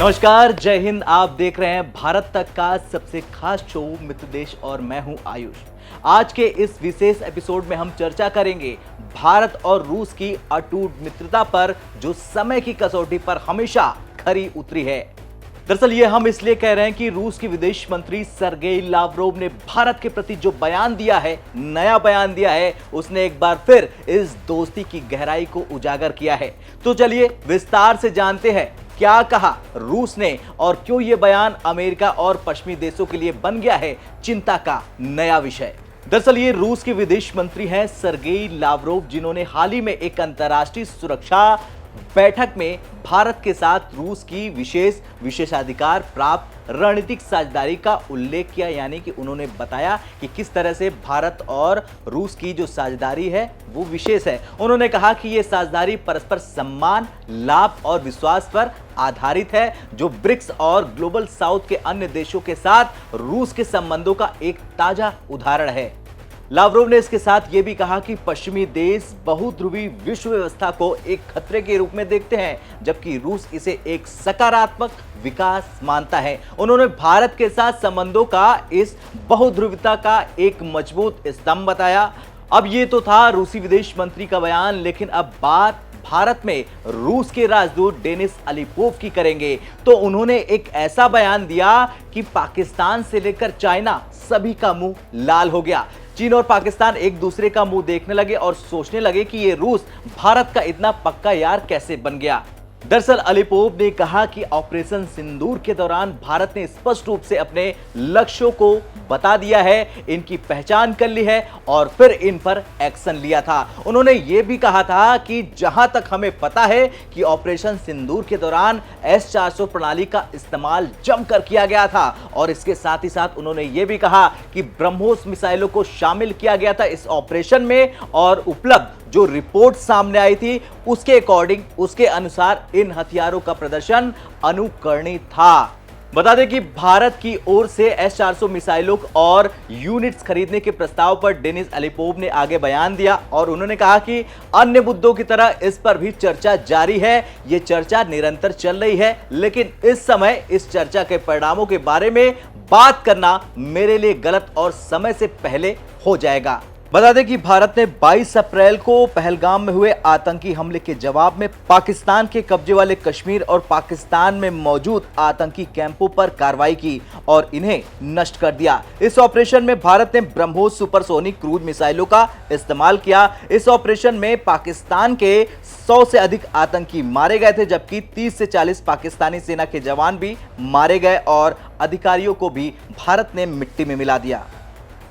नमस्कार, जय हिंद। आप देख रहे हैं भारत तक का सबसे खास शो मित्र देश और मैं हूं आयुष। आज के इस विशेष एपिसोड में हम चर्चा करेंगे भारत और रूस की अटूट मित्रता पर, जो समय की कसौटी पर हमेशा खरी उतरी है। दरअसल ये हम इसलिए कह रहे हैं कि रूस के विदेश मंत्री सर्गेई लावरोव ने भारत के प्रति जो बयान दिया है, नया बयान दिया है, उसने एक बार फिर इस दोस्ती की गहराई को उजागर किया है। तो चलिए विस्तार से जानते हैं क्या कहा रूस ने और क्यों यह बयान अमेरिका और पश्चिमी देशों के लिए बन गया है चिंता का नया विषय। दरअसल ये रूस के विदेश मंत्री हैं सर्गेई लावरोव, जिन्होंने हाल ही में एक अंतर्राष्ट्रीय सुरक्षा बैठक में भारत के साथ रूस की विशेषाधिकार प्राप्त रणनीतिक साझेदारी का उल्लेख किया। यानी कि उन्होंने बताया कि किस तरह से भारत और रूस की जो साझेदारी है वो विशेष है। उन्होंने कहा कि ये साझेदारी परस्पर सम्मान, लाभ और विश्वास पर आधारित है, जो ब्रिक्स और ग्लोबल साउथ के अन्य देशों के साथ रूस के संबंधों का एक ताजा उदाहरण है। लावरोव ने इसके साथ यह भी कहा कि पश्चिमी देश बहुध्रुवी विश्व व्यवस्था को एक खतरे के रूप में देखते हैं, जबकि रूस इसे एक सकारात्मक विकास मानता है। उन्होंने भारत के साथ संबंधों का इस बहुध्रुविता का एक मजबूत स्तंभ बताया। अब ये तो था रूसी विदेश मंत्री का बयान, लेकिन अब बात भारत में रूस के राजदूत डेनिस अलीपोव की करेंगे। तो उन्होंने एक ऐसा बयान दिया कि पाकिस्तान से लेकर चाइना सभी का मुंह लाल हो गया। चीन और पाकिस्तान एक दूसरे का मुंह देखने लगे और सोचने लगे कि ये रूस भारत का इतना पक्का यार कैसे बन गया। दरअसल अलीपोव ने कहा कि ऑपरेशन सिंदूर के दौरान भारत ने स्पष्ट रूप से अपने लक्ष्यों को बता दिया है, इनकी पहचान कर ली है और फिर इन पर एक्शन लिया था। उन्होंने ये भी कहा था कि जहां तक हमें पता है कि ऑपरेशन सिंदूर के दौरान S-400 प्रणाली का इस्तेमाल जमकर किया गया था और इसके साथ ही साथ उन्होंने ये भी कहा कि ब्रह्मोस मिसाइलों को शामिल किया गया था इस ऑपरेशन में और उपलब्ध जो रिपोर्ट सामने आई थी उसके अकॉर्डिंग, उसके अनुसार इन हथियारों का प्रदर्शन अनुकरणीय था। बता दें कि भारत की ओर से S-400 मिसाइलों और यूनिट्स खरीदने के प्रस्ताव पर डेनिस अलीपोव ने आगे बयान दिया और उन्होंने कहा कि अन्य मुद्दों की तरह इस पर भी चर्चा जारी है। ये चर्चा निरंतर चल रही है, लेकिन इस समय इस चर्चा के परिणामों के बारे में बात करना मेरे लिए गलत और समय से पहले हो जाएगा। बता दें कि भारत ने 22 अप्रैल को पहलगाम में हुए आतंकी हमले के जवाब में पाकिस्तान के कब्जे वाले कश्मीर और पाकिस्तान में मौजूद आतंकी कैंपों पर कार्रवाई की और इन्हें नष्ट कर दिया। इस ऑपरेशन में भारत ने ब्रह्मोस सुपरसोनिक क्रूज मिसाइलों का इस्तेमाल किया। इस ऑपरेशन में पाकिस्तान के 100 से अधिक आतंकी मारे गए थे, जबकि 30 से 40 पाकिस्तानी सेना के जवान भी मारे गए और अधिकारियों को भी भारत ने मिट्टी में मिला दिया।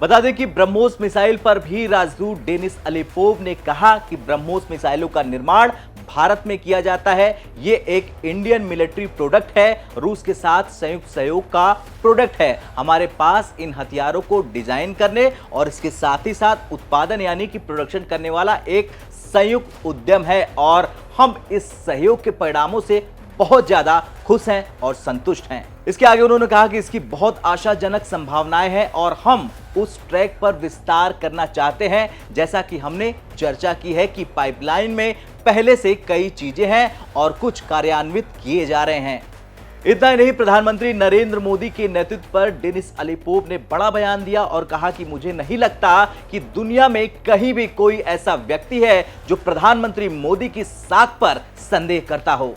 बता दें कि ब्रह्मोस मिसाइल पर भी राजदूत डेनिस अलीपोव ने कहा कि ब्रह्मोस मिसाइलों का निर्माण भारत में किया जाता है। ये एक इंडियन मिलिट्री प्रोडक्ट है, रूस के साथ संयुक्त सहयोग का प्रोडक्ट है। हमारे पास इन हथियारों को डिजाइन करने और इसके साथ ही साथ उत्पादन यानी कि प्रोडक्शन करने वाला एक संयुक्त उद्यम है और हम इस सहयोग के परिणामों से बहुत ज्यादा खुश हैं और संतुष्ट हैं। इसके आगे उन्होंने कहा कि इसकी बहुत आशाजनक संभावनाएं हैं और हम उस ट्रैक पर विस्तार करना चाहते हैं, जैसा कि हमने चर्चा की है कि पाइपलाइन में पहले से कई चीजें हैं और कुछ कार्यान्वित किए जा रहे हैं। इतना ही नहीं, प्रधानमंत्री नरेंद्र मोदी के नेतृत्व पर डेनिस अलीपोव ने बड़ा बयान दिया और कहा कि मुझे नहीं लगता कि दुनिया में कहीं भी कोई ऐसा व्यक्ति है जो प्रधानमंत्री मोदी की साख पर संदेह करता हो।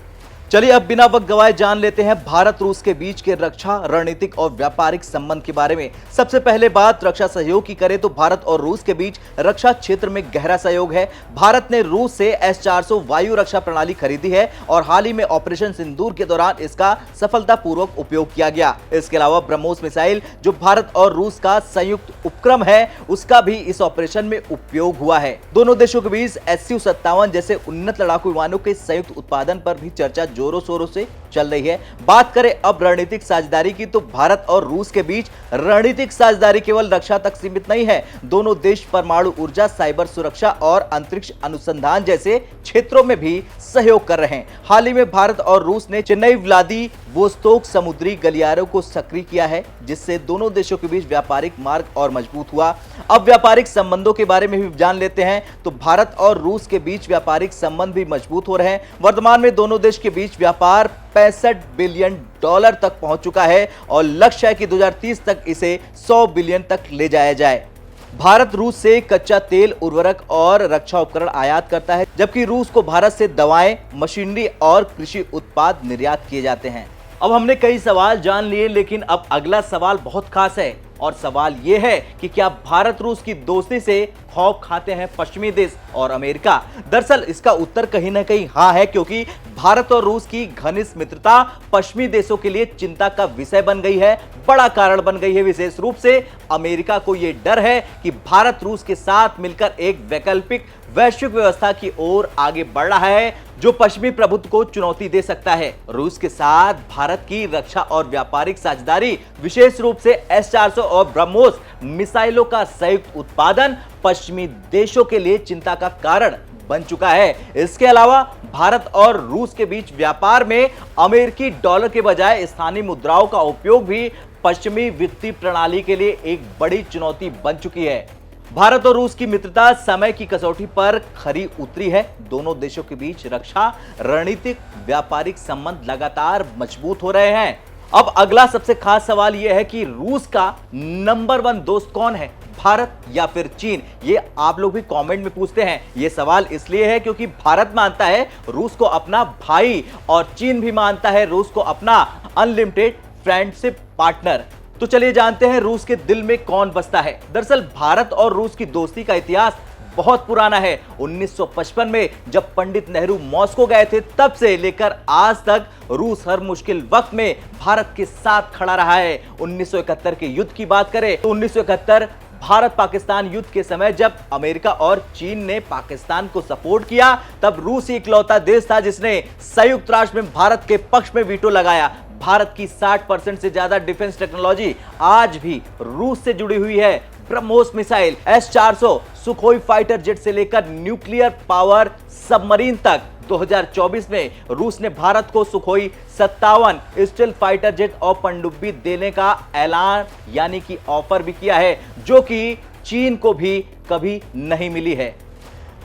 चलिए अब बिना वक्त गवाए जान लेते हैं भारत रूस के बीच के रक्षा, रणनीतिक और व्यापारिक संबंध के बारे में। सबसे पहले बात रक्षा सहयोग की करें तो भारत और रूस के बीच रक्षा क्षेत्र में गहरा सहयोग है। भारत ने रूस से S-400 वायु रक्षा प्रणाली खरीदी है और हाल ही में ऑपरेशन सिंदूर के दौरान इसका सफलतापूर्वक उपयोग किया गया। इसके अलावा ब्रह्मोस मिसाइल, जो भारत और रूस का संयुक्त उपक्रम है, उसका भी इस ऑपरेशन में उपयोग हुआ है। दोनों देशों के बीच Su-57 जैसे उन्नत लड़ाकू विमानों के संयुक्त उत्पादन पर भी चर्चा जोरों शोरों से चल रही है। बात करें अब रणनीतिक साझेदारी की तो भारत और रूस के बीच रणनीतिक साझेदारी केवल रक्षा तक सीमित नहीं है। दोनों देश परमाणु ऊर्जा, साइबर सुरक्षा और अंतरिक्ष अनुसंधान जैसे क्षेत्रों में भी सहयोग कर रहे हैं। हाल ही में भारत और रूस ने चेन्नई व्लादिवोस्तोक समुद्री गलियारों को सक्रिय किया है, जिससे दोनों देशों के बीच व्यापारिक मार्ग और मजबूत हुआ। अब व्यापारिक संबंधों के बारे में भी जान लेते हैं तो भारत और रूस के बीच व्यापारिक संबंध भी मजबूत हो रहे हैं। वर्तमान में दोनों देश के बीच व्यापार $65 बिलियन तक पहुंच चुका है और लक्ष्य है कि 2030 तक इसे 100 बिलियन तक ले जाया जाए। भारत रूस से कच्चा तेल, उर्वरक और रक्षा उपकरण आयात करता है, जबकि रूस को भारत से दवाएं, मशीनरी और कृषि उत्पाद निर्यात किए जाते हैं। अब हमने कई सवाल जान लिए, लेकिन अब अगला सवाल बहुत खास है और सवाल यह है कि क्या भारत रूस की दोस्ती से खौफ खाते हैं पश्चिमी देश और अमेरिका? दरअसल इसका उत्तर कहीं ना कहीं हाँ है, क्योंकि भारत और रूस की घनिष्ठ मित्रता पश्चिमी देशों के लिए चिंता का विषय बन गई है, बड़ा कारण बन गई है। विशेष रूप से अमेरिका को यह डर है कि भारत रूस के साथ मिलकर एक वैकल्पिक वैश्विक व्यवस्था की ओर आगे बढ़ रहा है, जो पश्चिमी प्रभुत्व को चुनौती दे सकता है। रूस के साथ भारत की रक्षा और व्यापारिक साझेदारी, विशेष रूप से S-400 और ब्रह्मोस मिसाइलों का संयुक्त उत्पादन पश्चिमी देशों के लिए चिंता का कारण बन चुका है। इसके अलावा भारत और रूस के बीच व्यापार में अमेरिकी डॉलर के बजाय स्थानीय मुद्राओं का उपयोग भी पश्चिमी वित्तीय प्रणाली के लिए एक बड़ी चुनौती बन चुकी है। भारत और रूस की मित्रता समय की कसौटी पर खरी उतरी है। दोनों देशों के बीच रक्षा, रणनीतिक, व्यापारिक संबंध लगातार मजबूत हो रहे हैं। अब अगला सबसे खास सवाल यह है कि रूस का नंबर 1 दोस्त कौन है, भारत या फिर चीन? ये आप लोग भी कमेंट में पूछते हैं। ये सवाल इसलिए है क्योंकि भारत मानता है रूस को अपना भाई और चीन भी मानता है रूस को अपना अनलिमिटेड फ्रेंडशिप पार्टनर। तो चलिए जानते हैं रूस के दिल में कौन बसता है। दरअसल भारत और रूस की दोस्ती का इतिहास बहुत पुराना है। 1955 में जब पंडित नेहरू मॉस्को गए थे, तब से लेकर आज तक रूस हर मुश्किल वक्त में भारत के साथ खड़ा रहा है। 1971 के युद्ध की बात करें तो 1971 भारत पाकिस्तान युद्ध के समय जब अमेरिका और चीन ने पाकिस्तान को सपोर्ट किया, तब रूस ही इकलौता देश था जिसने संयुक्त राष्ट्र में भारत के पक्ष में वीटो लगाया। भारत की 60% से ज्यादा डिफेंस टेक्नोलॉजी आज भी रूस से जुड़ी हुई है। BrahMos missile, S-400, Sukhoi fighter jet से लेकर न्यूक्लियर पावर सबमरीन तक 2024 में रूस ने भारत को सुखोई 57 स्टील फाइटर जेट और पनडुब्बी देने का ऐलान यानी कि ऑफर भी किया है, जो कि चीन को भी कभी नहीं मिली है।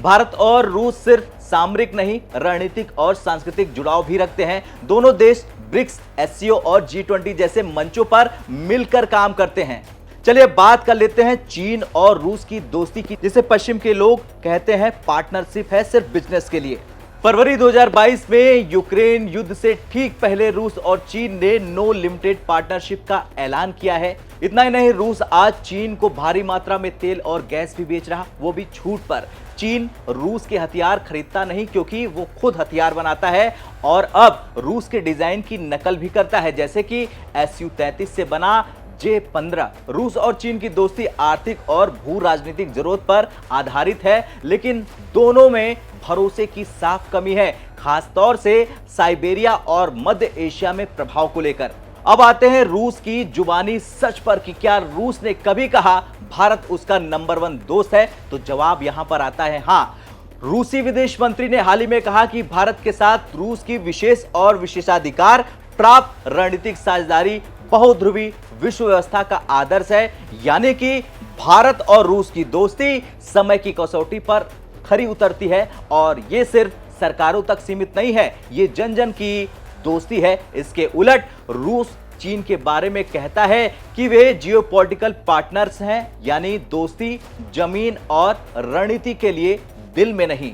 भारत और रूस सिर्फ सामरिक नहीं, रणनीतिक और सांस्कृतिक जुड़ाव भी रखते हैं। दोनों देश ब्रिक्स, SCO और G20 जैसे मंचों पर मिलकर काम करते हैं। चलिए बात कर लेते हैं चीन और रूस की दोस्ती की, जिसे पश्चिम के लोग कहते हैं पार्टनरशिप है सिर्फ बिजनेस के लिए। फरवरी 2022 में यूक्रेन युद्ध से ठीक पहले रूस और चीन ने नो लिमिटेड पार्टनरशिप का ऐलान किया है। इतना ही नहीं, रूस आज चीन को भारी मात्रा में तेल और गैस भी बेच रहा, वो भी छूट पर। चीन रूस के हथियार खरीदता नहीं क्योंकि वो खुद हथियार बनाता है और अब रूस के डिजाइन की नकल भी करता है, जैसे कि Su-33 से बना J-15। रूस और चीन की दोस्ती आर्थिक और भू राजनीतिक जरूरत पर आधारित है, लेकिन दोनों में भरोसे की साफ कमी है, खासतौर से साइबेरिया और मध्य एशिया में प्रभाव को लेकर। अब आते हैं रूस की जुबानी सच पर कि क्या रूस ने कभी कहा भारत उसका नंबर 1 दोस्त है? तो जवाब यहां पर आता है हाँ। रूसी विदेश मंत्री ने हाल ही में कहा कि भारत के साथ रूस की विशेष और विशेषाधिकार प्राप्त रणनीतिक साझेदारी बहुध्रुवी विश्व व्यवस्था का आदर्श है, यानी कि भारत और रूस की दोस्ती समय की कसौटी पर खरी उतरती है और ये सिर्फ सरकारों तक सीमित नहीं है, ये जन जन की दोस्ती है। इसके उलट रूस चीन के बारे में कहता है कि वे जियोपॉलिटिकल पार्टनर्स हैं, यानी दोस्ती जमीन और रणनीति के लिए, दिल में नहीं।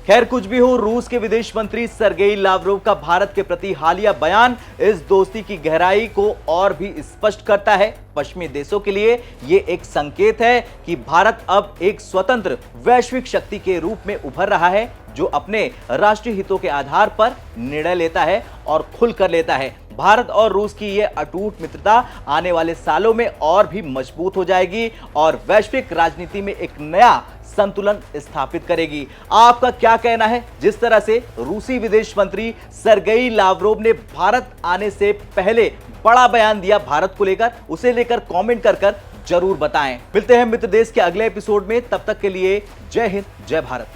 खैर कुछ भी हो, रूस के विदेश मंत्री सर्गेई लावरोव का भारत के प्रति हालिया बयान इस दोस्ती की गहराई को और भी स्पष्ट करता है। पश्चिमी देशों के लिए ये एक संकेत है कि भारत अब एक स्वतंत्र वैश्विक शक्ति के रूप में उभर रहा है, जो अपने राष्ट्रीय हितों के आधार पर निर्णय लेता है और खुलकर लेता है। भारत और रूस की यह अटूट मित्रता आने वाले सालों में और भी मजबूत हो जाएगी और वैश्विक राजनीति में एक नया संतुलन स्थापित करेगी। आपका क्या कहना है? जिस तरह से रूसी विदेश मंत्री सर्गेई लावरोव ने भारत आने से पहले बड़ा बयान दिया भारत को लेकर, उसे लेकर कमेंट कर जरूर बताएं। मिलते हैं मित्र देश के अगले एपिसोड में, तब तक के लिए जय हिंद, जय भारत।